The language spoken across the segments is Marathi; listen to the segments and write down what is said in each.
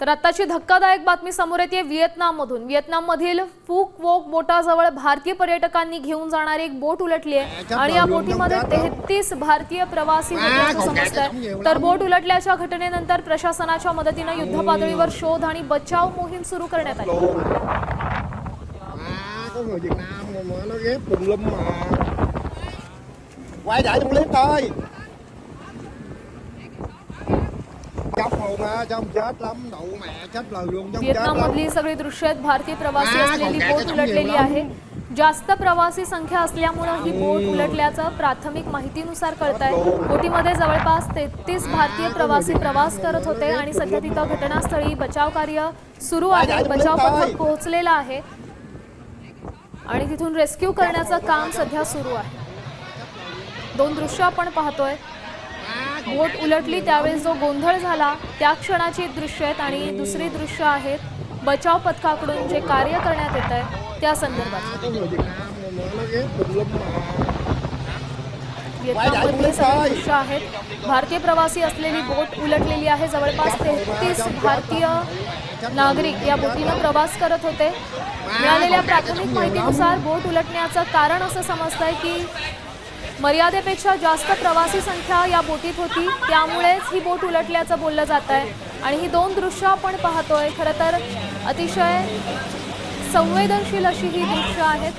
तर आताची धक्कादायक बातमी समोर येते व्हिएतनाममधून। व्हिएतनाममधील फुक वोक बोटाजवळ भारतीय पर्यटकांनी घेऊन जाणारी एक बोट उलटली आहे आणि या बोटीमध्ये 33 भारतीय प्रवासी होते असं समजतंय। तर बोट उलटल्याच्या घटनेनंतर प्रशासनाच्या मदतीने युद्धपातळीवर शोध आणि बचाव मोहीम सुरू करण्यात आली। có người Việt Nam mà nó ghép tùm lum mà quay lại trong clip thôi chóc luôn á chứ không chết lắm đậu mẹ chết lời luôn chứ व्हिएतनाममधली सगळी दृश्य आहेत। भारतीय प्रवासी असलेली बोट उलटलेली आहे। जास्त प्रवासी संख्या असल्यामुळे ही बोट उलटल्याचं प्राथमिक माहितीनुसार कळतंय। बोटीमध्ये जवळपास 33 भारतीय प्रवासी प्रवास करत होते आणि सध्या तिथं घटनास्थळी बचाव कार्य सुरू आहे। बचाव पथक पोहोचलेलं आहे आणि तिथून रेस्क्यू करण्याचं काम सध्या सुरू आहे। दोन दृश्य आपण पाहतोय। बोट उलटली त्यावेळेस जो गोंधळ झाला त्या क्षणाची दृश्य आहेत आणि दुसरी दृश्य आहेत बचाव पथकाकडून जे कार्य करण्यात येत आहे त्या संदर्भात। व्हिएतनाममधली सगळी दृश्य आहेत। भारतीय प्रवासी असलेली बोट उलटलेली आहे। जवळपास 33 भारतीय नागरिक या बोटीने प्रवास करत होते। मिळालेल्या प्राथमिक माहितीनुसार बोट उलटण्याचं कारण असं समजतंय की मर्यादेपेक्षा जास्त प्रवासी संख्या या बोटीत होती, त्यामुळेच ही बोट उलटल्याचं बोललं जात आहे। आणि ही दोन दृश्य आपण पाहतोय। खरं तर अतिशय संवेदनशील अशी ही दृश्य आहेत।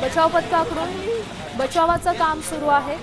बचाव पथकाकडून बचावाचं काम सुरू आहे।